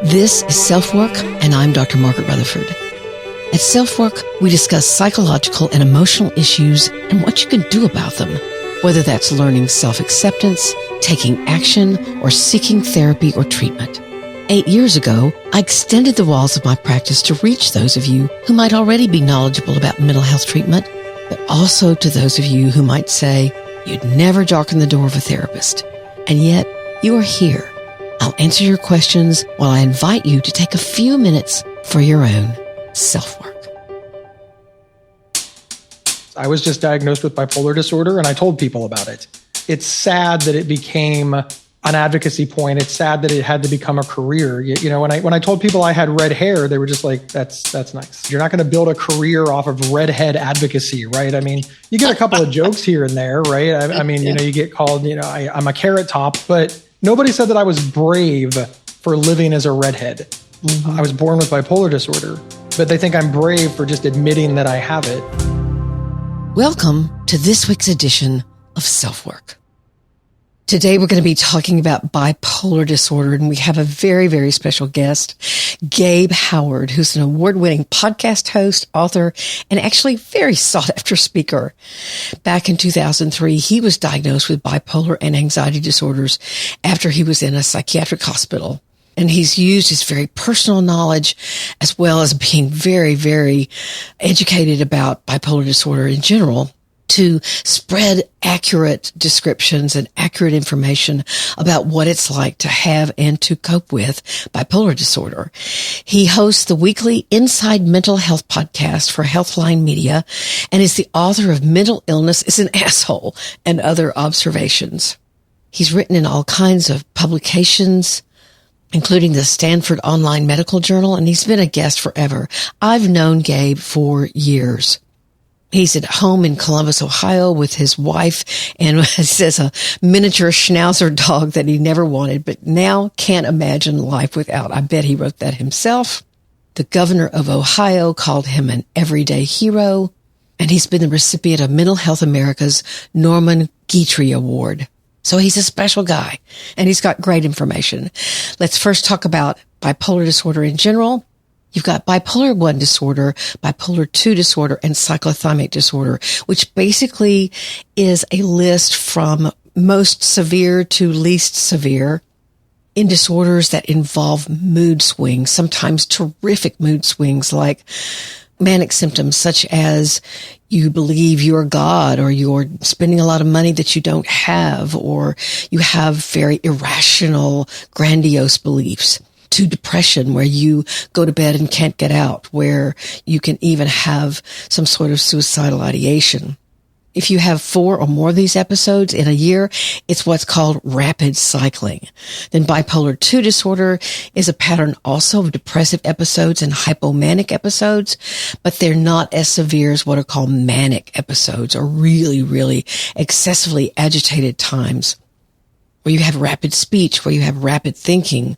This is SelfWork, and I'm Dr. Margaret Rutherford. At SelfWork, we discuss psychological and emotional issues and what you can do about them, whether that's learning self-acceptance, taking action, or seeking therapy or treatment. 8 years ago, I extended the walls of my practice to reach those of you who might already be knowledgeable about mental health treatment, but also to those of you who might say you'd never darken the door of a therapist. And yet, you are here. I'll answer your questions while I invite you to take a few minutes for your own self-work. I was just diagnosed with bipolar disorder, and I told people about it. It's sad that it became an advocacy point. It's sad that it had to become a career. You know, when I told people I had red hair, they were just like, that's nice. You're not going to build a career off of redhead advocacy, right? I mean, you get a couple of jokes here and there, right? I mean, you know, you get called, you know, I'm a carrot top, but nobody said that I was brave for living as a redhead. Mm-hmm. I was born with bipolar disorder, but they think I'm brave for just admitting that I have it. Welcome to this week's edition of SelfWork. Today we're going to be talking about bipolar disorder, and we have a very, very special guest, Gabe Howard, who's an award-winning podcast host, author, and actually very sought-after speaker. Back in 2003, he was diagnosed with bipolar and anxiety disorders after he was in a psychiatric hospital. And he's used his very personal knowledge as well as being very, very educated about bipolar disorder in general to spread accurate descriptions and accurate information about what it's like to have and to cope with bipolar disorder. He hosts the weekly Inside Mental Health podcast for Healthline Media and is the author of Mental Illness is an Asshole and Other Observations. He's written in all kinds of publications, including the Stanford Online Medical Journal, and he's been a guest forever. I've known Gabe for years. He's at home in Columbus, Ohio with his wife and says a miniature schnauzer dog that he never wanted, but now can't imagine life without. I bet he wrote that himself. The governor of Ohio called him an everyday hero, and he's been the recipient of Mental Health America's Norman Guitry Award. So he's a special guy, and he's got great information. Let's first talk about bipolar disorder in general. You've got bipolar 1 disorder, bipolar 2 disorder, and cyclothymic disorder, which basically is a list from most severe to least severe in disorders that involve mood swings, sometimes terrific mood swings like manic symptoms such as you believe you're God, or you're spending a lot of money that you don't have, or you have very irrational, grandiose beliefs, to depression where you go to bed and can't get out, where you can even have some sort of suicidal ideation. If you have 4 or more of these episodes in a year, it's what's called rapid cycling. Then bipolar 2 disorder is a pattern also of depressive episodes and hypomanic episodes, but they're not as severe as what are called manic episodes, or really, really excessively agitated times, where you have rapid speech, where you have rapid thinking.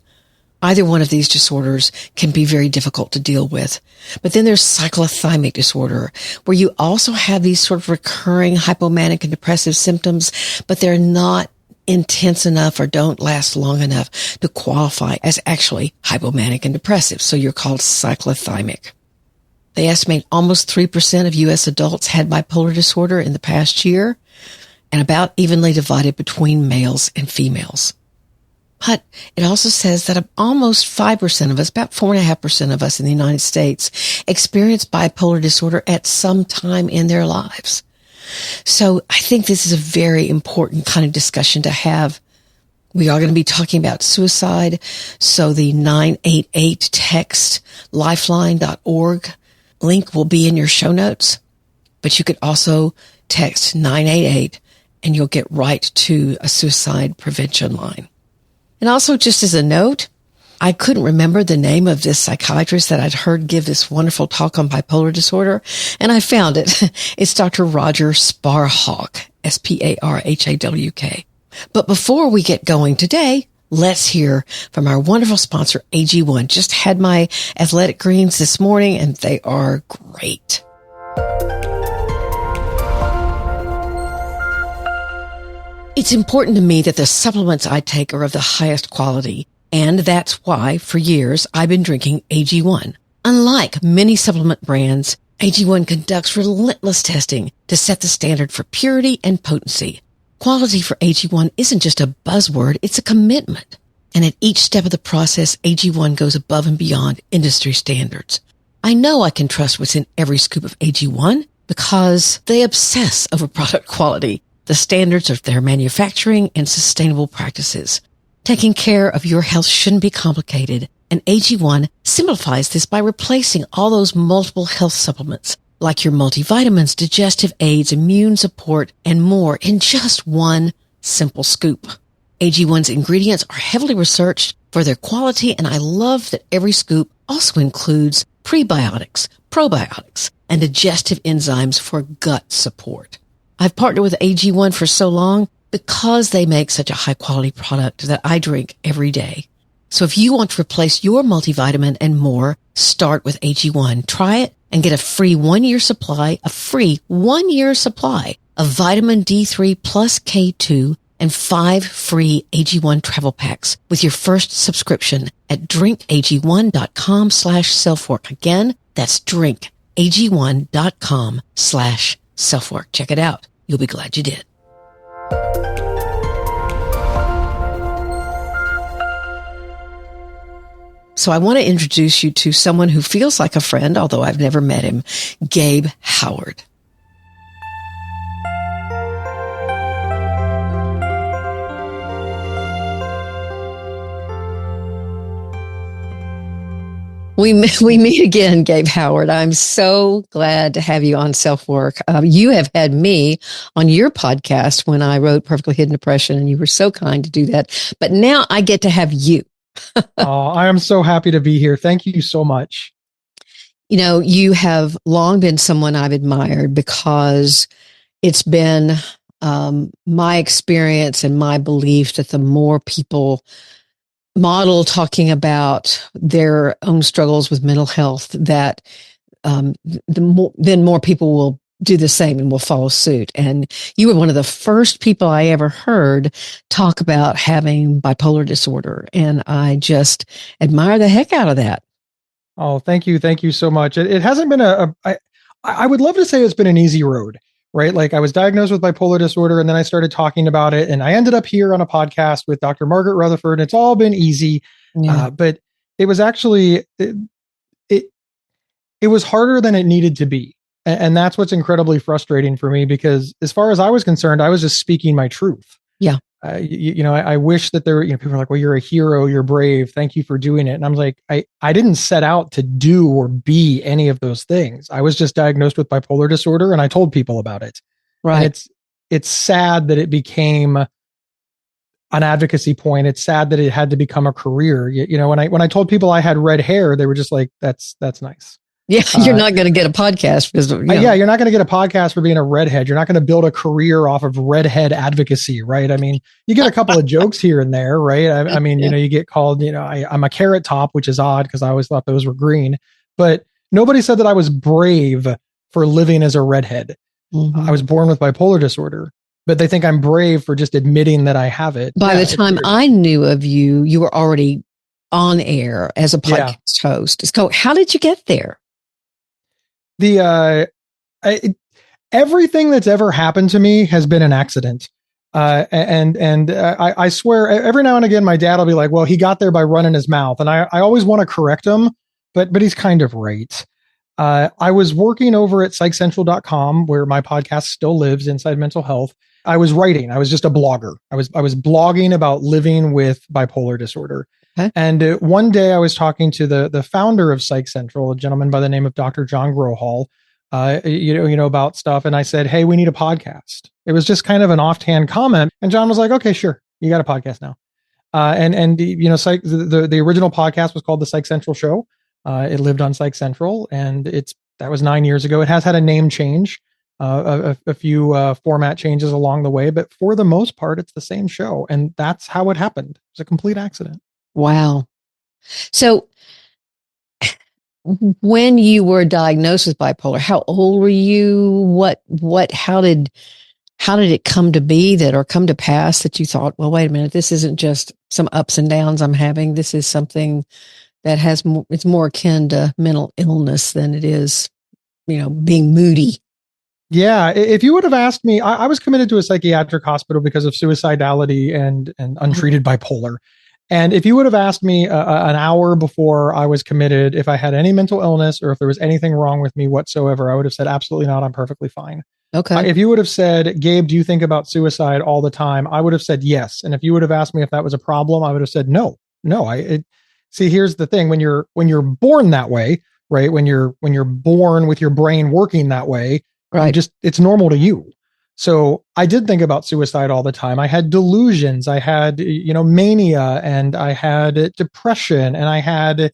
Either one of these disorders can be very difficult to deal with. But then there's cyclothymic disorder, where you also have these sort of recurring hypomanic and depressive symptoms, but they're not intense enough or don't last long enough to qualify as actually hypomanic and depressive. So you're called cyclothymic. They estimate almost 3% of U.S. adults had bipolar disorder in the past year, and about evenly divided between males and females. But it also says that almost 5% of us, about 4.5% of us in the United States, experience bipolar disorder at some time in their lives. So I think this is a very important kind of discussion to have. We are going to be talking about suicide. So the 988 text lifeline.org link will be in your show notes, but you could also text 988 and you'll get right to a suicide prevention line. And also, just as a note, I couldn't remember the name of this psychiatrist that I'd heard give this wonderful talk on bipolar disorder, and I found it. It's Dr. Roger Sparhawk, Sparhawk. But before we get going today, let's hear from our wonderful sponsor, AG1. Just had my athletic greens this morning, and they are great. It's important to me that the supplements I take are of the highest quality. And that's why, for years, I've been drinking AG1. Unlike many supplement brands, AG1 conducts relentless testing to set the standard for purity and potency. Quality for AG1 isn't just a buzzword, it's a commitment. And at each step of the process, AG1 goes above and beyond industry standards. I know I can trust what's in every scoop of AG1 because they obsess over product quality, the standards of their manufacturing, and sustainable practices. Taking care of your health shouldn't be complicated, and AG1 simplifies this by replacing all those multiple health supplements, like your multivitamins, digestive aids, immune support, and more in just one simple scoop. AG1's ingredients are heavily researched for their quality, and I love that every scoop also includes prebiotics, probiotics, and digestive enzymes for gut support. I've partnered with AG1 for so long because they make such a high-quality product that I drink every day. So if you want to replace your multivitamin and more, start with AG1. Try it and get a free 1-year supply of vitamin D3 plus K2 and 5 free AG1 travel packs with your first subscription at drinkag1.com/selfwork. Again, that's drinkag1.com/selfwork. Check it out. You'll be glad you did. So I want to introduce you to someone who feels like a friend, although I've never met him, Gabe Howard. We meet again, Gabe Howard. I'm so glad to have you on SelfWork. You have had me on your podcast when I wrote Perfectly Hidden Depression, and you were so kind to do that. But now I get to have you. Oh, I am so happy to be here. Thank you so much. You know, you have long been someone I've admired because it's been my experience and my belief that the more people model talking about their own struggles with mental health, that then more people will do the same and will follow suit. And you were one of the first people I ever heard talk about having bipolar disorder. And I just admire the heck out of that. Oh, thank you. Thank you so much. It hasn't been I would love to say it's been an easy road, right? Like I was diagnosed with bipolar disorder and then I started talking about it and I ended up here on a podcast with Dr. Margaret Rutherford. It's all been easy. Yeah. But it was actually, it was harder than it needed to be. And that's what's incredibly frustrating for me because as far as I was concerned, I was just speaking my truth. Yeah. I wish that there, people are like, well, you're a hero, you're brave. Thank you for doing it. And I'm like, I didn't set out to do or be any of those things. I was just diagnosed with bipolar disorder and I told people about it. Right. And it's sad that it became an advocacy point. It's sad that it had to become a career. When I told people I had red hair, they were just like, that's nice. Yeah, you're not going to get a podcast because you're not going to get a podcast for being a redhead. You're not going to build a career off of redhead advocacy, right? I mean, you get a couple of jokes here and there, right? I mean, you get called, I'm a carrot top, which is odd because I always thought those were green. But nobody said that I was brave for living as a redhead. Mm-hmm. I was born with bipolar disorder, but they think I'm brave for just admitting that I have it. By the time I knew of you, you were already on air as a podcast host. So how did you get there? Everything that's ever happened to me has been an accident. I swear every now and again, my dad will be like, well, he got there by running his mouth. And I always want to correct him, but he's kind of right. I was working over at psychcentral.com where my podcast still lives inside mental health. I was writing. I was just a blogger. I was blogging about living with bipolar disorder. Okay. And one day I was talking to the founder of Psych Central, a gentleman by the name of Dr. John Grohall, about stuff. And I said, hey, we need a podcast. It was just kind of an offhand comment. And John was like, okay, sure. You got a podcast now. The original podcast was called the Psych Central Show. It lived on Psych Central and that was 9 years ago. It has had a name change, a few format changes along the way, but for the most part, it's the same show. And that's how it happened. It was a complete accident. Wow. So when you were diagnosed with bipolar, how old were you? How did how did it come to be that, or come to pass that you thought, well, wait a minute, this isn't just some ups and downs I'm having. This is something that has more, it's more akin to mental illness than it is, being moody. Yeah, if you would have asked me, I was committed to a psychiatric hospital because of suicidality and untreated bipolar. And if you would have asked me an hour before I was committed if I had any mental illness or if there was anything wrong with me whatsoever, I would have said absolutely not. I'm perfectly fine. Okay. If you would have said, Gabe, do you think about suicide all the time? I would have said yes. And if you would have asked me if that was a problem, I would have said no. See, here's the thing: when you're born that way, right? When you're born with your brain working that way, right? It's normal to you. So I did think about suicide all the time. I had delusions. I had, mania, and I had depression, and I had,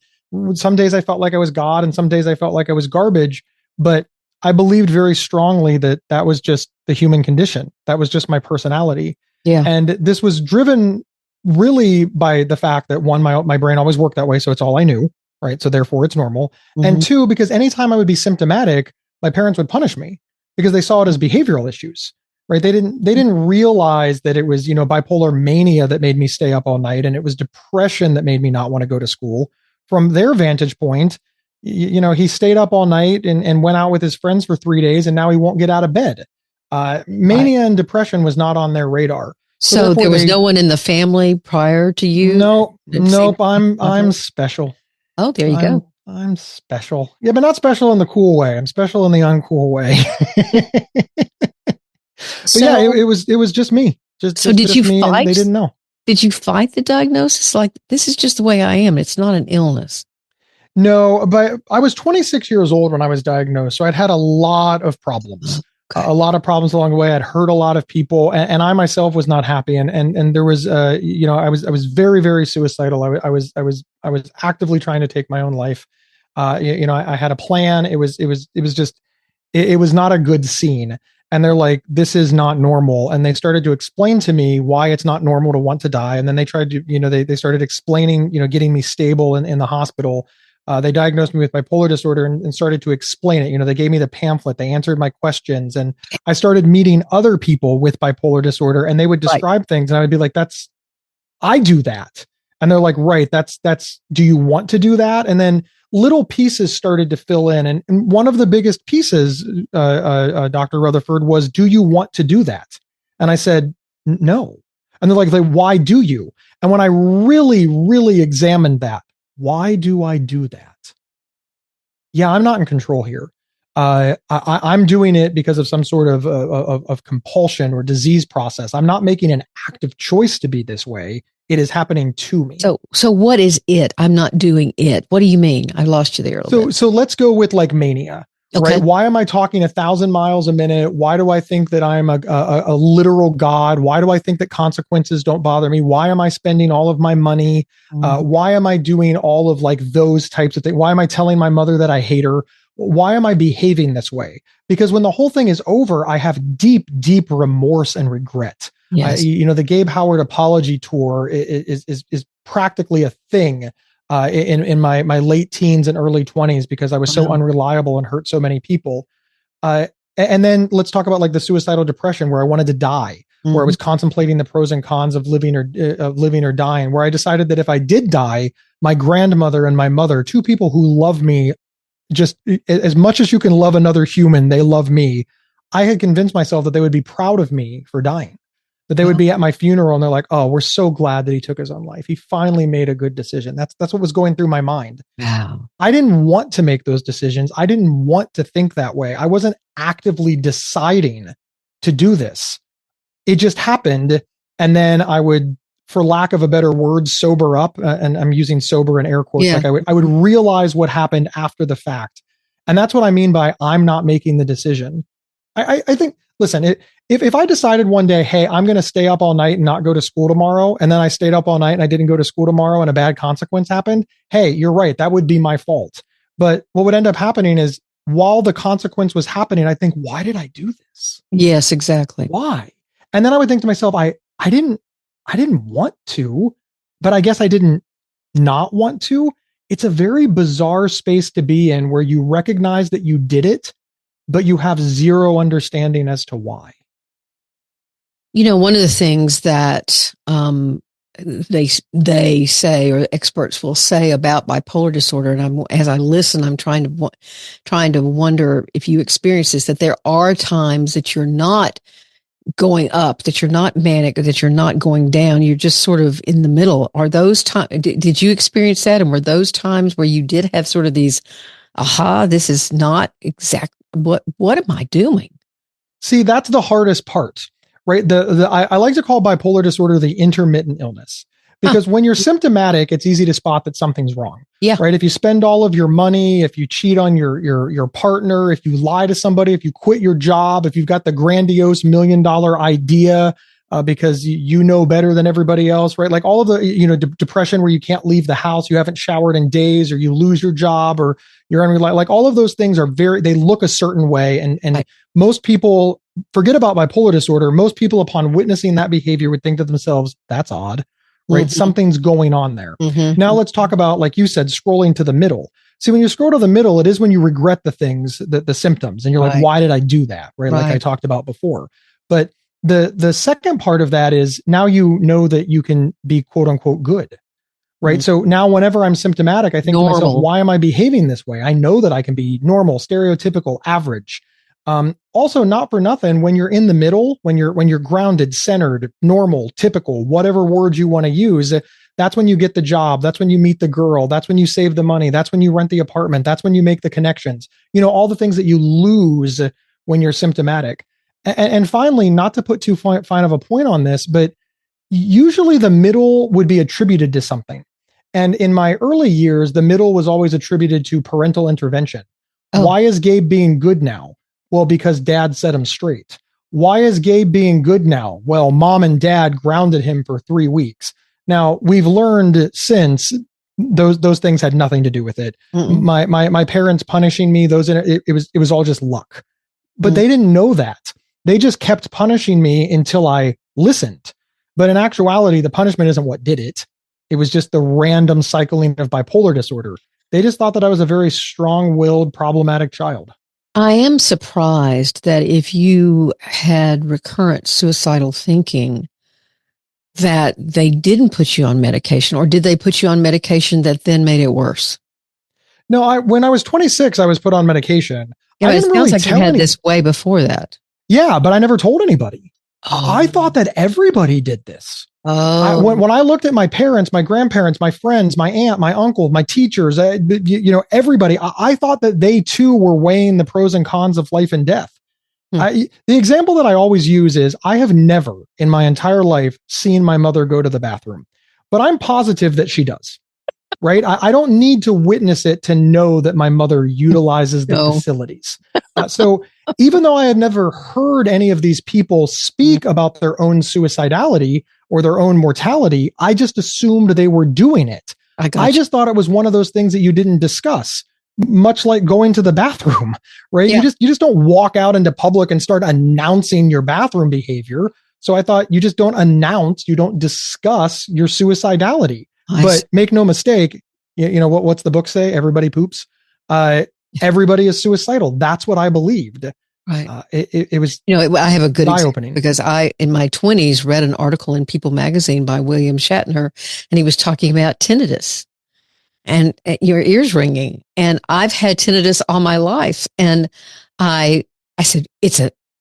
some days I felt like I was God and some days I felt like I was garbage. But I believed very strongly that was just the human condition. That was just my personality. Yeah. And this was driven really by the fact that one, my brain always worked that way. So it's all I knew, right? So therefore it's normal. Mm-hmm. And two, because anytime I would be symptomatic, my parents would punish me because they saw it as behavioral issues, right? They didn't realize that it was, bipolar mania that made me stay up all night. And it was depression that made me not want to go to school. From their vantage point, he stayed up all night and went out with his friends for 3 days, and now he won't get out of bed. Mania and depression was not on their radar. So there was no one in the family prior to you? Nope. I'm special. Oh, there you go. I'm special. Yeah, but not special in the cool way. I'm special in the uncool way. But yeah, it was just me. So did you fight? They didn't know. Did you fight the diagnosis? Like, this is just the way I am. It's not an illness. No, but I was 26 years old when I was diagnosed. So I'd had a lot of problems. Okay. A lot of problems along the way. I'd hurt a lot of people, and I myself was not happy. And there was, I was very, very suicidal. I was actively trying to take my own life. I had a plan. It was not a good scene. And they're like, this is not normal. And they started to explain to me why it's not normal to want to die. And then they tried to, they started explaining, getting me stable in the hospital. They diagnosed me with bipolar disorder and started to explain it. They gave me the pamphlet. They answered my questions. And I started meeting other people with bipolar disorder, and they would describe things. And I would be like, I do that. And they're like, right, that's, do you want to do that? And then little pieces started to fill in. And one of the biggest pieces, Dr. Rutherford, was, do you want to do that? And I said, no. And they're like, why do you? And when I really, really examined that, why do I do that? Yeah, I'm not in control here. I'm doing it because of some sort of compulsion or disease process. I'm not making an active choice to be this way. It is happening to me. So what is it? I'm not doing it. What do you mean? I lost you there a little bit. So let's go with like mania. Okay. Right? Why am I talking 1,000 miles a minute? Why do I think that I'm a literal God? Why do I think that consequences don't bother me? Why am I spending all of my money? Why am I doing all of like those types of things? Why am I telling my mother that I hate her? Why am I behaving this way? Because when the whole thing is over, I have deep, deep remorse and regret. Yes. The Gabe Howard apology tour is practically a thing in my late teens and early 20s because I was so unreliable and hurt so many people. And then let's talk about like the suicidal depression where I wanted to die, where I was contemplating the pros and cons of living or dying, where I decided that if I did die, my grandmother and my mother, two people who love me just as much as you can love another human, they love me. I had convinced myself that they would be proud of me for dying. That they would be at my funeral and they're like, oh, we're so glad that he took his own life. He finally made a good decision. That's what was going through my mind. Wow. I didn't want to make those decisions. I didn't want to think that way. I wasn't actively deciding to do this. It just happened. And then I would, for lack of a better word, sober up. And I'm using sober in air quotes. Yeah. Like I would realize what happened after the fact. And that's what I mean by I'm not making the decision. I think, listen, if I decided one day, hey, I'm going to stay up all night and not go to school tomorrow, and then I stayed up all night and I didn't go to school tomorrow and a bad consequence happened, hey, you're right. That would be my fault. But what would end up happening is while the consequence was happening, I think, why did I do this? Yes, exactly. Why? And then I would think to myself, I didn't want to, but I guess I didn't not want to. It's a very bizarre space to be in where you recognize that you did it, but you have zero understanding as to why. One of the things that they say, or experts will say about bipolar disorder, and as I listen, I'm trying to wonder if you experience this, that there are times that you're not going up, that you're not manic, or that you're not going down. You're just sort of in the middle. Are those times? Did you experience that? And were those times where you did have sort of these, aha, this is not exact. What am I doing? See, that's the hardest part, right? I like to call bipolar disorder the intermittent illness, because when you're symptomatic, it's easy to spot that something's wrong. Yeah. Right. If you spend all of your money, if you cheat on your partner, if you lie to somebody, if you quit your job, if you've got the grandiose $1 million idea because you know better than everybody else, right? Like all of the, depression where you can't leave the house, you haven't showered in days, or you lose your job, or you're unreliable. Like all of those things they look a certain way. And right. Most people forget about bipolar disorder. Most people, upon witnessing that behavior, would think to themselves, that's odd. Right. Mm-hmm. Something's going on there. Mm-hmm. Now let's talk about, like you said, scrolling to the middle. See, when you scroll to the middle, it is when you regret the things, the symptoms, and you're like, why did I do that? Right. Like I talked about before. But the second part of that is now you know that you can be quote unquote good. Right. Mm-hmm. So now whenever I'm symptomatic, I think to myself, why am I behaving this way? I know that I can be normal, stereotypical, average. Also, not for nothing, when you're in the middle, when you're grounded, centered, normal, typical, whatever words you want to use, that's when you get the job. That's when you meet the girl. That's when you save the money. That's when you rent the apartment. That's when you make the connections. All the things that you lose when you're symptomatic. And finally, not to put too fine of a point on this, but usually the middle would be attributed to something. And in my early years, the middle was always attributed to parental intervention. Oh. Why is Gabe being good now? Well, because dad set him straight. Why is Gabe being good now? Well, mom and dad grounded him for 3 weeks. Now, we've learned since those things had nothing to do with it. Mm-mm. My parents punishing me, it was all just luck. But they didn't know that. They just kept punishing me until I listened. But in actuality, the punishment isn't what did it. It was just the random cycling of bipolar disorder. They just thought that I was a very strong-willed, problematic child. I am surprised that if you had recurrent suicidal thinking, that they didn't put you on medication, or did they put you on medication that then made it worse? No, when I was 26, I was put on medication. Yeah, it sounds like you had this way before that. Yeah, but I never told anybody. Oh. I thought that everybody did this. Oh. When I looked at my parents, my grandparents, my friends, my aunt, my uncle, my teachers, everybody, I thought that they too were weighing the pros and cons of life and death. The example that I always use is I have never in my entire life seen my mother go to the bathroom, but I'm positive that she does. Right. I don't need to witness it to know that my mother utilizes the facilities. So even though I had never heard any of these people speak about their own suicidality or their own mortality, I just assumed they were doing it. I just thought it was one of those things that you didn't discuss, much like going to the bathroom, right? Yeah. You just don't walk out into public and start announcing your bathroom behavior. So I thought you just don't announce, you don't discuss your suicidality. But make no mistake, what's the book say? Everybody poops. Everybody is suicidal. That's what I believed. Right. It was, I have a good eye-opening because I, in my 20s, read an article in People magazine by William Shatner, and he was talking about tinnitus and your ears ringing. And I've had tinnitus all my life. And I said,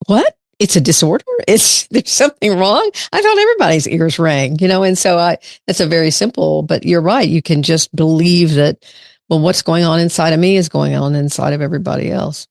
what? It's a disorder. There's something wrong. I thought everybody's ears rang, and so that's a very simple, but you're right. You can just believe that, well, what's going on inside of me is going on inside of everybody else.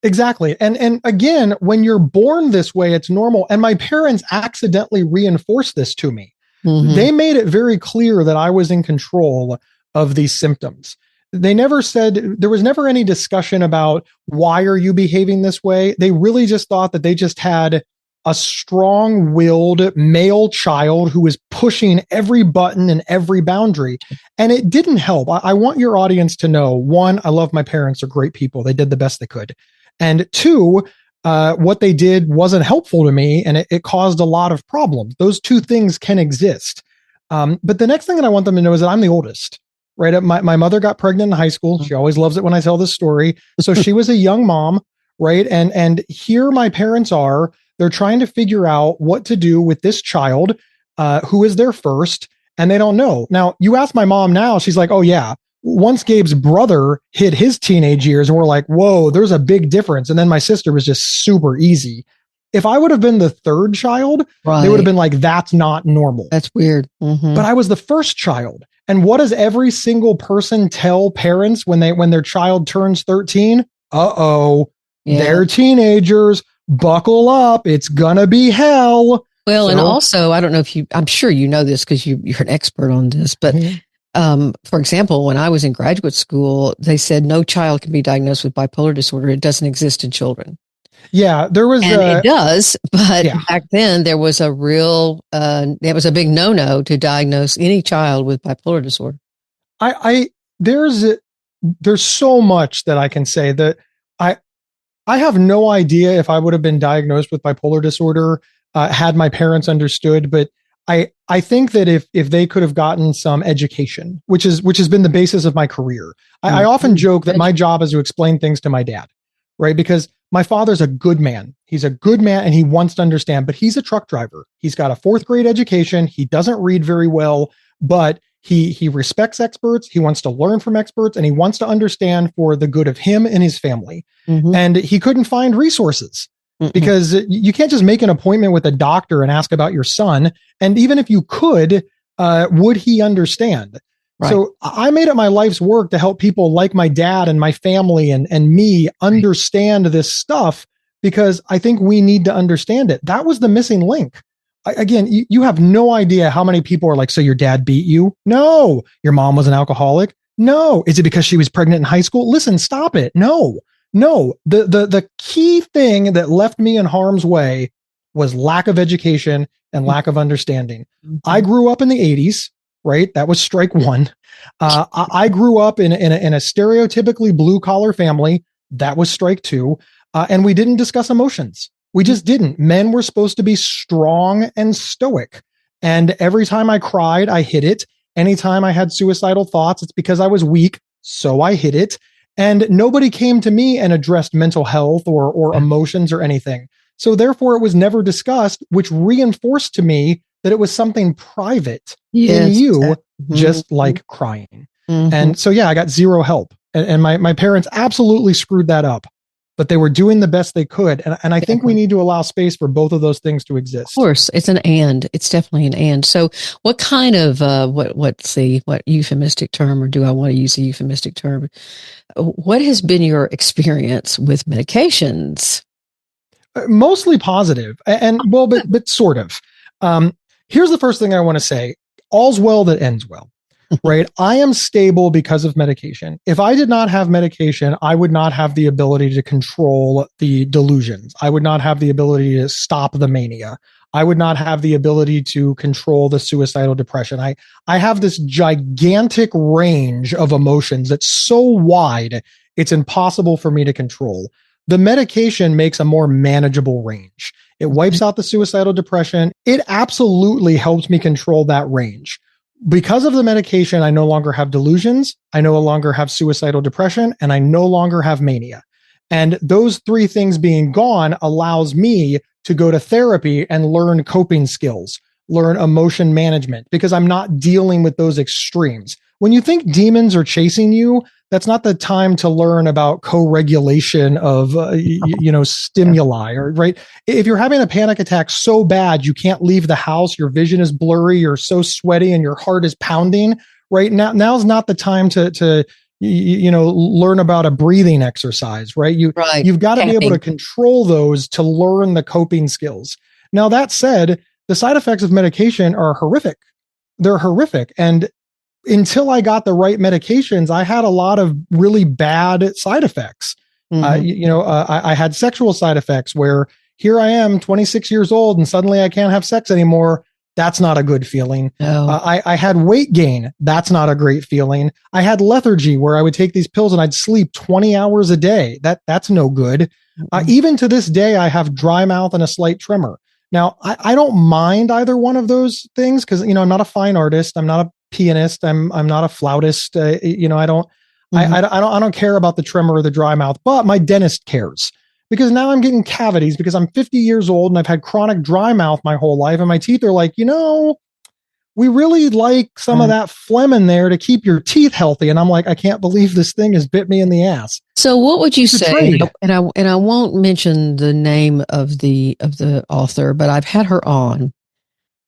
Exactly. And again, when you're born this way, it's normal. And my parents accidentally reinforced this to me. Mm-hmm. They made it very clear that I was in control of these symptoms. They never said, there was never any discussion about why are you behaving this way? They really just thought that they just had a strong-willed male child who was pushing every button and every boundary. And it didn't help. I want your audience to know, one, I love my parents. They're great people. They did the best they could. And two, what they did wasn't helpful to me, and it caused a lot of problems. Those two things can exist. But the next thing that I want them to know is that I'm the oldest. Right. My mother got pregnant in high school. She always loves it when I tell this story. So she was a young mom. Right. And here my parents are. They're trying to figure out what to do with this child who is their first, and they don't know. Now, you ask my mom now, she's like, oh yeah, once Gabe's brother hit his teenage years and we're like, whoa, there's a big difference. And then my sister was just super easy. If I would have been the third child, they would have been like, that's not normal. That's weird. Mm-hmm. But I was the first child. And what does every single person tell parents when their child turns 13? They're teenagers. Buckle up. It's gonna be hell. Well, and also, I don't know if I'm sure you know this because you're an expert on this, but for example, when I was in graduate school, they said no child can be diagnosed with bipolar disorder. It doesn't exist in children. Yeah, there was, and it does, but back then there was a real, it was a big no-no to diagnose any child with bipolar disorder. There's so much that I can say that I have no idea if I would have been diagnosed with bipolar disorder had my parents understood, but I think that if they could have gotten some education, which has been the basis of my career, I often joke that my job is to explain things to my dad, right? Because my father's a good man. He's a good man and he wants to understand, but he's a truck driver. He's got a 4th grade education. He doesn't read very well, but he respects experts. He wants to learn from experts and he wants to understand for the good of him and his family. Mm-hmm. And he couldn't find resources because you can't just make an appointment with a doctor and ask about your son. And even if you could, would he understand? Right. So I made it my life's work to help people like my dad and my family and me understand this stuff because I think we need to understand it. That was the missing link. Again, you have no idea how many people are like, so your dad beat you? No. Your mom was an alcoholic? No. Is it because she was pregnant in high school? Listen, stop it. No. The key thing that left me in harm's way was lack of education and lack of understanding. I grew up in the 80s. Right? That was strike one. I grew up in a stereotypically blue collar family. That was strike two. And we didn't discuss emotions. We just didn't. Men were supposed to be strong and stoic. And every time I cried, I hid it. Anytime I had suicidal thoughts, it's because I was weak. So I hid it. And nobody came to me and addressed mental health or emotions or anything. So therefore it was never discussed, which reinforced to me that it was something private in you, just like crying. And so, I got zero help. And my parents absolutely screwed that up, but they were doing the best they could. And I think we need to allow space for both of those things to exist. Of course, it's an and. It's definitely an and. So what kind of, what euphemistic term, or do I want to use a euphemistic term? What has been your experience with medications? Mostly positive and well, but sort of. Here's the first thing I want to say. All's well that ends well, right? I am stable because of medication. If I did not have medication, I would not have the ability to control the delusions. I would not have the ability to stop the mania. I would not have the ability to control the suicidal depression. I have this gigantic range of emotions that's so wide, it's impossible for me to control. The medication makes a more manageable range. It wipes out the suicidal depression. It absolutely helps me control that range. Because of the medication, I no longer have delusions. I no longer have suicidal depression, and I no longer have mania. And those three things being gone allows me to go to therapy and learn coping skills, learn emotion management, because I'm not dealing with those extremes. When you think demons are chasing you, that's not the time to learn about co-regulation of, stimuli, or right. If you're having a panic attack so bad, you can't leave the house, your vision is blurry, you're so sweaty and your heart is pounding, right? Now's not the time to learn about a breathing exercise, right? You've got to be able to control those to learn the coping skills. Now, that said, the side effects of medication are horrific. They're horrific. And until I got the right medications, I had a lot of really bad side effects. I had sexual side effects where here I am, 26 years old, and suddenly I can't have sex anymore. That's not a good feeling. No. I had weight gain. That's not a great feeling. I had lethargy where I would take these pills and I'd sleep 20 hours a day. That's no good. Even to this day, I have dry mouth and a slight tremor. Now, I don't mind either one of those things because, I'm not a fine artist. I'm not a pianist. I'm not a flautist. I don't care about the tremor or the dry mouth, but my dentist cares. because now I'm getting cavities because I'm 50 years old and I've had chronic dry mouth my whole life. And my teeth are like, we really like some of that phlegm in there to keep your teeth healthy. And I'm like, I can't believe this thing has bit me in the ass. So what would you say? And I won't mention the name of the author, but I've had her on.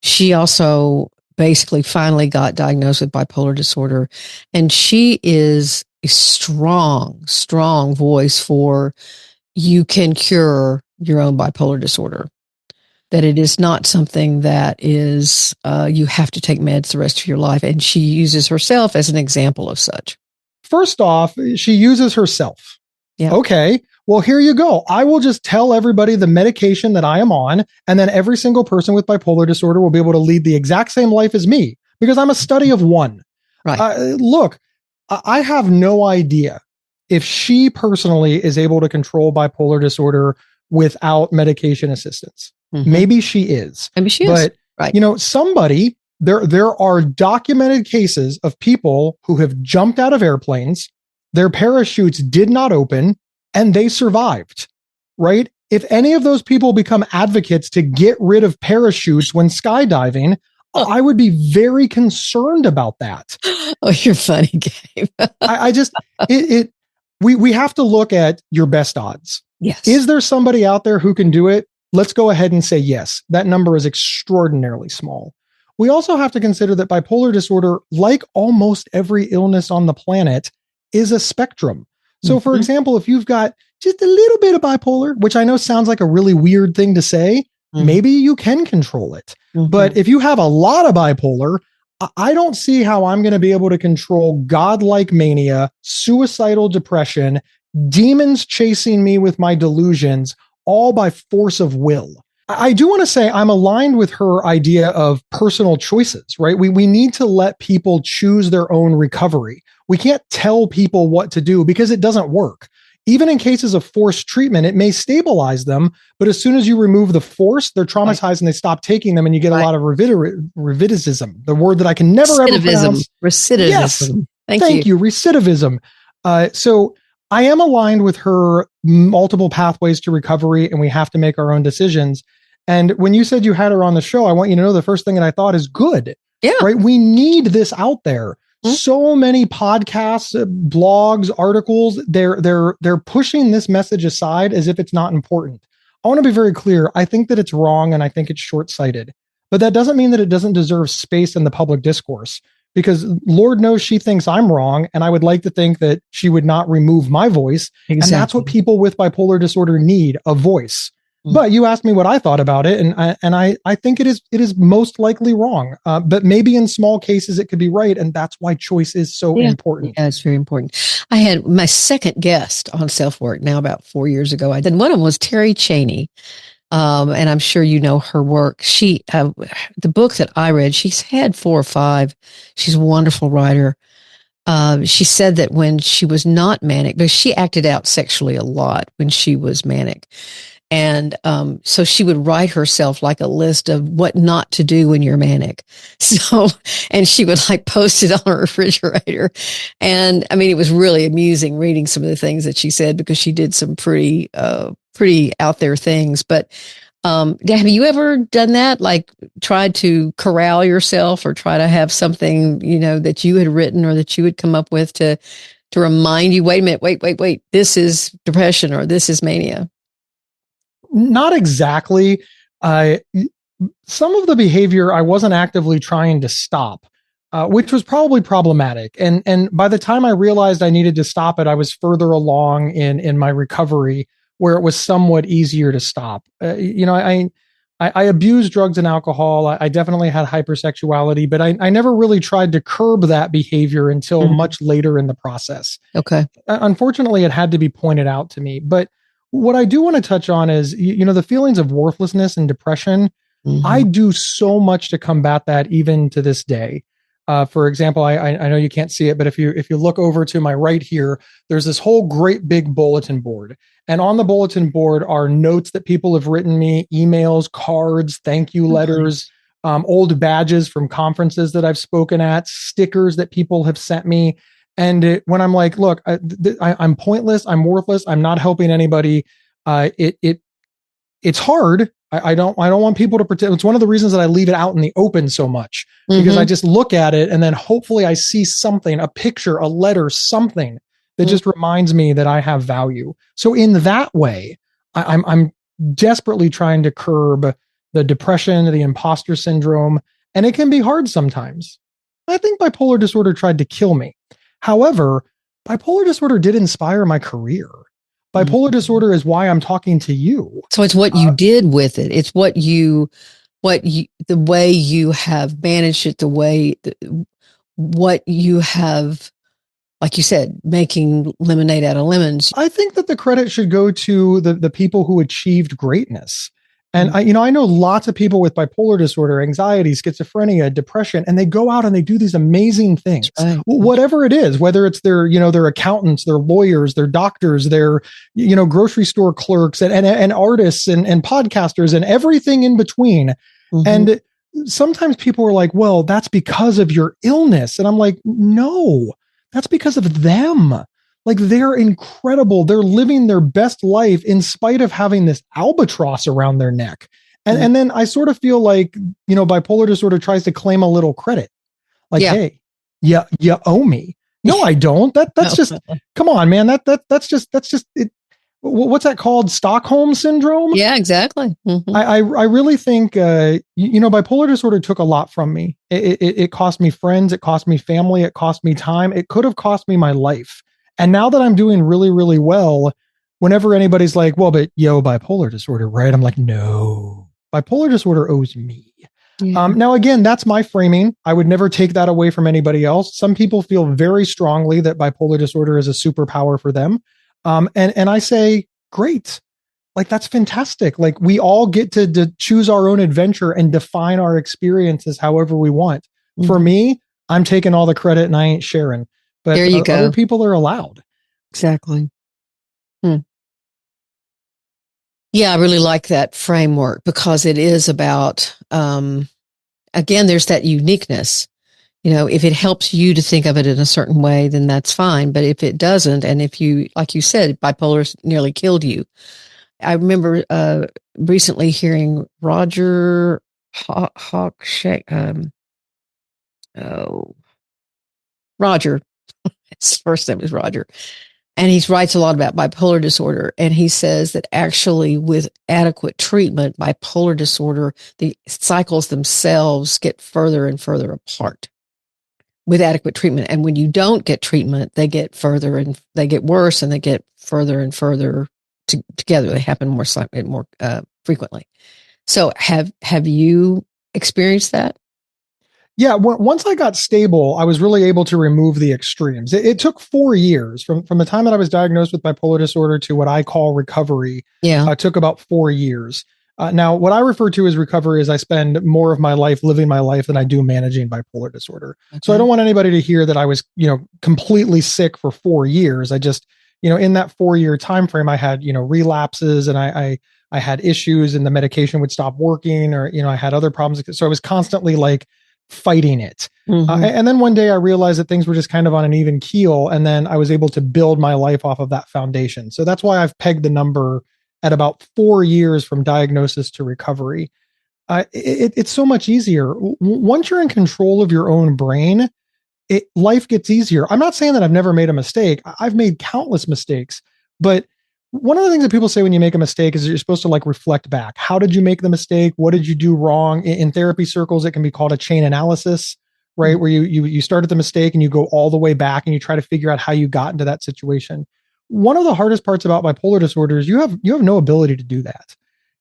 She also basically finally got diagnosed with bipolar disorder, and she is a strong voice for you can cure your own bipolar disorder. That it is not something that is, you have to take meds the rest of your life. And she uses herself as an example of such. First off, she uses herself. Yeah. Okay. Well, here you go. I will just tell everybody the medication that I am on, and then every single person with bipolar disorder will be able to lead the exact same life as me because I'm a study of one. Right. Look, I have no idea if she personally is able to control bipolar disorder without medication assistance. Mm-hmm. Maybe she is. Maybe she is. But, right. There are documented cases of people who have jumped out of airplanes, their parachutes did not open, and they survived, right? If any of those people become advocates to get rid of parachutes when skydiving, I would be very concerned about that. Oh, you're funny, Gabe. We have to look at your best odds. Yes. Is there somebody out there who can do it? Let's go ahead and say yes. That number is extraordinarily small. We also have to consider that bipolar disorder, like almost every illness on the planet, is a spectrum. So, for example, if you've got just a little bit of bipolar, which I know sounds like a really weird thing to say, maybe you can control it. But if you have a lot of bipolar, I don't see how I'm going to be able to control godlike mania, suicidal depression, demons chasing me with my delusions, all by force of will. I do want to say I'm aligned with her idea of personal choices, right? We need to let people choose their own recovery. We can't tell people what to do because it doesn't work. Even in cases of forced treatment, it may stabilize them, but as soon as you remove the force, they're traumatized and they stop taking them, and you get a lot of recidivism, the word that I can never ever pronounce. Recidivism. Yes. Thank you. Recidivism. So I am aligned with her multiple pathways to recovery, and we have to make our own decisions. And when you said you had her on the show, I want you to know the first thing that I thought is good. Yeah. Right. We need this out there. So many podcasts, blogs, articles, they're pushing this message aside as if it's not important. I want to be very clear. I think that it's wrong, and I think it's short-sighted. But that doesn't mean that it doesn't deserve space in the public discourse, because Lord knows she thinks I'm wrong, and I would like to think that she would not remove my voice. Exactly. And that's what people with bipolar disorder need, a voice. But you asked me what I thought about it, and I think it is most likely wrong. But maybe in small cases it could be right, and that's why choice is so important. Yeah, it's very important. I had my second guest on SelfWork now about 4 years ago. One of them was Terry Chaney, and I'm sure you know her work. She the book that I read, she's had 4 or 5. She's a wonderful writer. She said that when she was not manic, because she acted out sexually a lot when she was manic. And so she would write herself like a list of what not to do when you're manic. So, and she would like post it on her refrigerator. And I mean, it was really amusing reading some of the things that she said, because she did some pretty out there things. But have you ever done that? Like tried to corral yourself, or try to have something, that you had written or that you had come up with to remind you, wait a minute, wait, this is depression or this is mania? Not exactly. Some of the behavior I wasn't actively trying to stop, which was probably problematic. And by the time I realized I needed to stop it, I was further along in my recovery, where it was somewhat easier to stop. I abused drugs and alcohol. I definitely had hypersexuality, but I never really tried to curb that behavior until much later in the process. Okay. Unfortunately, it had to be pointed out to me. But what I do want to touch on is, the feelings of worthlessness and depression. I do so much to combat that even to this day. For example, I know you can't see it, but if you look over to my right here, there's this whole great big bulletin board. And on the bulletin board are notes that people have written me, emails, cards, thank you letters, old badges from conferences that I've spoken at, stickers that people have sent me. And when I'm like, look, I'm pointless, I'm worthless, I'm not helping anybody, It's hard. I don't want people to pretend. It's one of the reasons that I leave it out in the open so much, because I just look at it and then hopefully I see something, a picture, a letter, something that just reminds me that I have value. So in that way, I'm desperately trying to curb the depression, the imposter syndrome, and it can be hard sometimes. I think bipolar disorder tried to kill me. However, bipolar disorder did inspire my career. Bipolar disorder is why I'm talking to you. So it's what you did with it. It's the way you have managed it, what you have, like you said, making lemonade out of lemons. I think that the credit should go to the people who achieved greatness. And I know lots of people with bipolar disorder, anxiety, schizophrenia, depression, and they go out and they do these amazing things, whatever it is, whether it's their accountants, their lawyers, their doctors, their, grocery store clerks and artists and podcasters and everything in between. And sometimes people are like, well, that's because of your illness. And I'm like, no, that's because of them. Like, they're incredible. They're living their best life in spite of having this albatross around their neck. And then I sort of feel like, bipolar disorder tries to claim a little credit. Like, hey, you owe me. No, I don't. That's just, come on, man. That's just it. What's that called? Stockholm syndrome? Yeah, exactly. I really think, bipolar disorder took a lot from me. It cost me friends. It cost me family. It cost me time. It could have cost me my life. And now that I'm doing really, really well, whenever anybody's like, well, but bipolar disorder, right? I'm like, no, bipolar disorder owes me. Yeah. Now, again, that's my framing. I would never take that away from anybody else. Some people feel very strongly that bipolar disorder is a superpower for them. And I say, great. Like, that's fantastic. Like, we all get to choose our own adventure and define our experiences however we want. For me, I'm taking all the credit and I ain't sharing. But there you go. Other people are allowed. Exactly. Yeah, I really like that framework, because it is about, again, there's that uniqueness. If it helps you to think of it in a certain way, then that's fine. But if it doesn't, and if you, like you said, bipolar nearly killed you. I remember recently hearing Roger Roger. His first name is Roger. And he writes a lot about bipolar disorder. And he says that actually with adequate treatment, bipolar disorder, the cycles themselves get further and further apart with adequate treatment. And when you don't get treatment, they get further and they get worse, and they get further and further together. They happen more frequently. So have you experienced that? Yeah, once I got stable, I was really able to remove the extremes. It took 4 years from the time that I was diagnosed with bipolar disorder to what I call recovery. Yeah, it took about 4 years. Now, what I refer to as recovery is I spend more of my life living my life than I do managing bipolar disorder. Okay. So I don't want anybody to hear that I was, completely sick for 4 years. I just, in that 4-year time frame, I had, relapses, and I had issues, and the medication would stop working, or I had other problems. So I was constantly like fighting it. And then one day I realized that things were just kind of on an even keel. And then I was able to build my life off of that foundation. So that's why I've pegged the number at about 4 years from diagnosis to recovery. It's so much easier. Once you're in control of your own brain, life gets easier. I'm not saying that I've never made a mistake. I've made countless mistakes, but one of the things that people say when you make a mistake is that you're supposed to reflect back. How did you make the mistake? What did you do wrong? In therapy circles, it can be called a chain analysis, right? Mm-hmm. Where you start at the mistake and you go all the way back and you try to figure out how you got into that situation. One of the hardest parts about bipolar disorder is you have no ability to do that.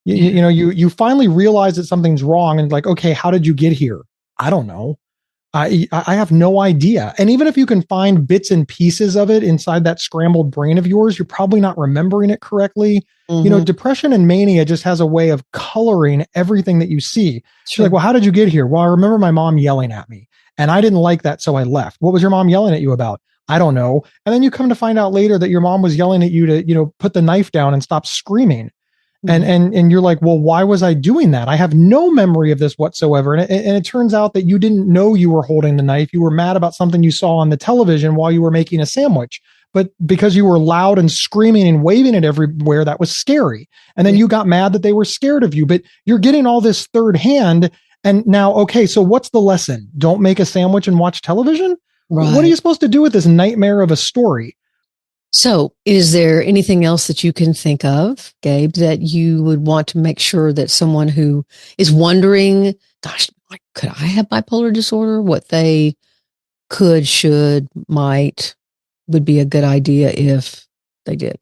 You finally realize that something's wrong and okay, how did you get here? I don't know. I have no idea. And even if you can find bits and pieces of it inside that scrambled brain of yours, you're probably not remembering it correctly. Mm-hmm. Depression and mania just has a way of coloring everything that you see. Sure. You're like, well, how did you get here? Well, I remember my mom yelling at me and I didn't like that. So I left. What was your mom yelling at you about? I don't know. And then you come to find out later that your mom was yelling at you to, put the knife down and stop screaming. And you're like, well, why was I doing that? I have no memory of this whatsoever. And it turns out that you didn't know you were holding the knife. You were mad about something you saw on the television while you were making a sandwich. but because you were loud and screaming and waving it everywhere, that was scary. And then you got mad that they were scared of you, but you're getting all this third hand. And now, okay, so what's the lesson? Don't make a sandwich and watch television? Right. What are you supposed to do with this nightmare of a story? So is there anything else that you can think of, Gabe, that you would want to make sure that someone who is wondering, gosh, could I have bipolar disorder? What they could, should, might, would be a good idea if they did?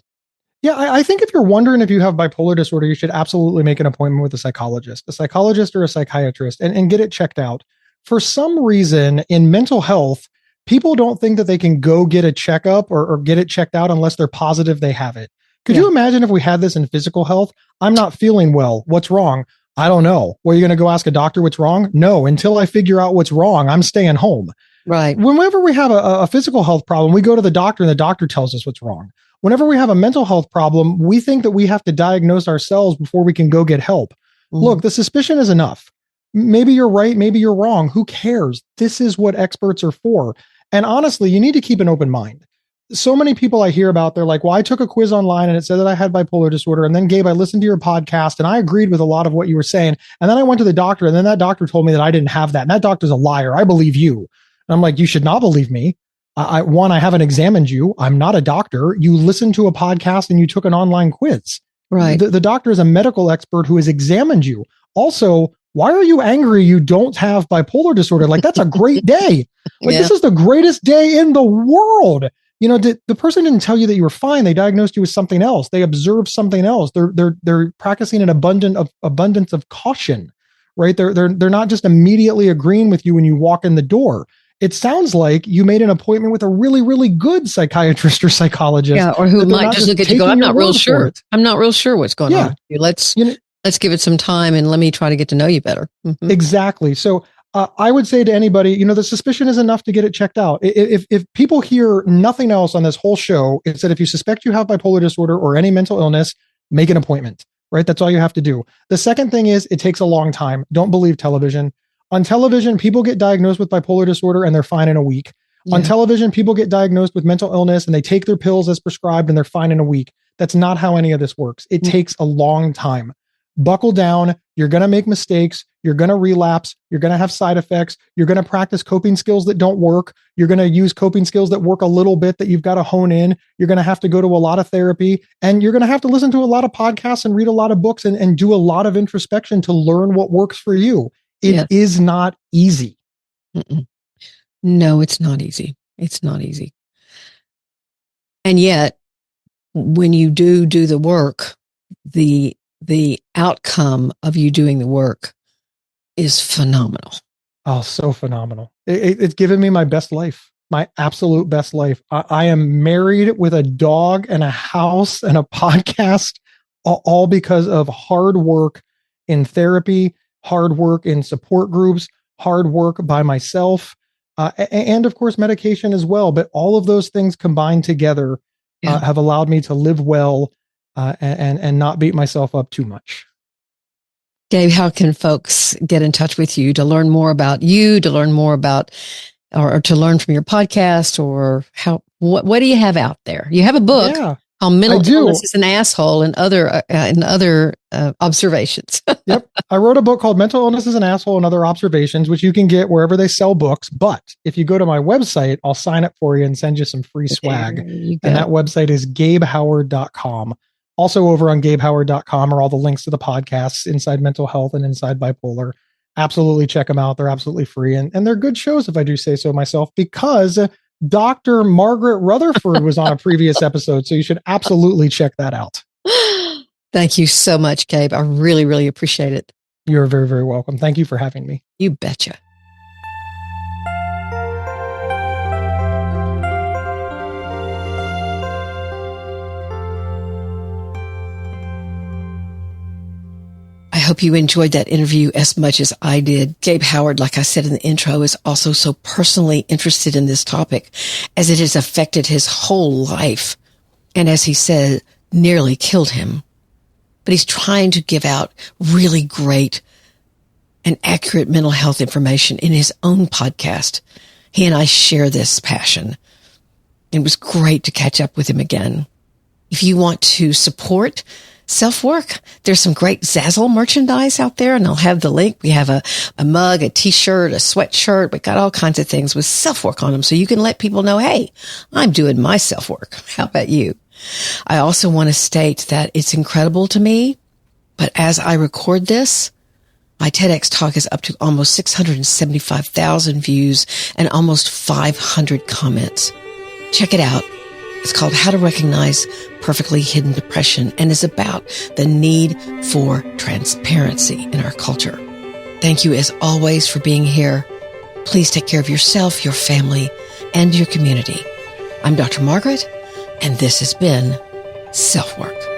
Yeah, I think if you're wondering if you have bipolar disorder, you should absolutely make an appointment with a psychologist or a psychiatrist and get it checked out. For some reason in mental health, people don't think that they can go get a checkup or get it checked out unless they're positive they have it. Could you imagine if we had this in physical health? I'm not feeling well. What's wrong? I don't know. Well, you're going to go ask a doctor what's wrong? No, until I figure out what's wrong, I'm staying home. Right. Whenever we have a physical health problem, we go to the doctor and the doctor tells us what's wrong. Whenever we have a mental health problem, we think that we have to diagnose ourselves before we can go get help. Look, the suspicion is enough. Maybe you're right. Maybe you're wrong. Who cares? This is what experts are for. And honestly, you need to keep an open mind. So many people I hear about, they're like, well, I took a quiz online and it said that I had bipolar disorder. And then Gabe, I listened to your podcast and I agreed with a lot of what you were saying. And then I went to the doctor and then that doctor told me that I didn't have that. And that doctor's a liar. I believe you. And I'm like, you should not believe me. I haven't examined you. I'm not a doctor. You listened to a podcast and you took an online quiz. Right. The doctor is a medical expert who has examined you. Also, why are you angry you don't have bipolar disorder? Like, that's a great day. Like, this is the greatest day in the world. You know, the person didn't tell you that you were fine. They diagnosed you with something else. They observed something else. They're practicing an abundance of caution, right? They're not just immediately agreeing with you when you walk in the door. It sounds like you made an appointment with a really, really good psychiatrist or psychologist. Yeah, or who might just look at you and go, I'm not real sure. I'm not real sure what's going on. Let's give it some time and let me try to get to know you better. Mm-hmm. Exactly. So I would say to anybody, the suspicion is enough to get it checked out. If people hear nothing else on this whole show, it's that if you suspect you have bipolar disorder or any mental illness, make an appointment, right? That's all you have to do. The second thing is it takes a long time. Don't believe television. On television, people get diagnosed with bipolar disorder and they're fine in a week. Yeah. On television, people get diagnosed with mental illness and they take their pills as prescribed and they're fine in a week. That's not how any of this works. It takes a long time. Buckle down. You're going to make mistakes. You're going to relapse. You're going to have side effects. You're going to practice coping skills that don't work. You're going to use coping skills that work a little bit that you've got to hone in. You're going to have to go to a lot of therapy and you're going to have to listen to a lot of podcasts and read a lot of books and do a lot of introspection to learn what works for you. It is not easy. Mm-mm. No, it's not easy. It's not easy. And yet, when you do the work, the outcome of you doing the work is phenomenal. Oh, so phenomenal. It's given me my best life, my absolute best life. I am married with a dog and a house and a podcast, all because of hard work in therapy, hard work in support groups, hard work by myself, and of course, medication as well. But all of those things combined together have allowed me to live well and not beat myself up too much. Gabe, how can folks get in touch with you to learn more about you, to learn more about, or to learn from your podcast, or what do you have out there? You have a book called Mental Illness is an Asshole and other observations. Yep. I wrote a book called Mental Illness is an Asshole and Other Observations, which you can get wherever they sell books. But if you go to my website, I'll sign up for you and send you some free swag. And that website is GabeHoward.com. Also over on GabeHoward.com are all the links to the podcasts, Inside Mental Health and Inside Bipolar. Absolutely check them out. They're absolutely free. And they're good shows, if I do say so myself, because Dr. Margaret Rutherford was on a previous episode. So you should absolutely check that out. Thank you so much, Gabe. I really, really appreciate it. You're very, very welcome. Thank you for having me. You betcha. I hope you enjoyed that interview as much as I did. Gabe Howard, like I said in the intro, is also so personally interested in this topic as it has affected his whole life. And as he said, nearly killed him. But he's trying to give out really great and accurate mental health information in his own podcast. He and I share this passion. It was great to catch up with him again. If you want to support SelfWork, there's some great Zazzle merchandise out there, and I'll have the link. We have a mug, a t-shirt, a sweatshirt. We got all kinds of things with SelfWork on them, so you can let people know, hey, I'm doing my self-work. How about you? I also want to state that it's incredible to me, but as I record this, my TEDx talk is up to almost 675,000 views and almost 500 comments. Check it out. It's called How to Recognize Perfectly Hidden Depression and is about the need for transparency in our culture. Thank you as always for being here. Please take care of yourself, your family, and your community. I'm Dr. Margaret, and this has been SelfWork.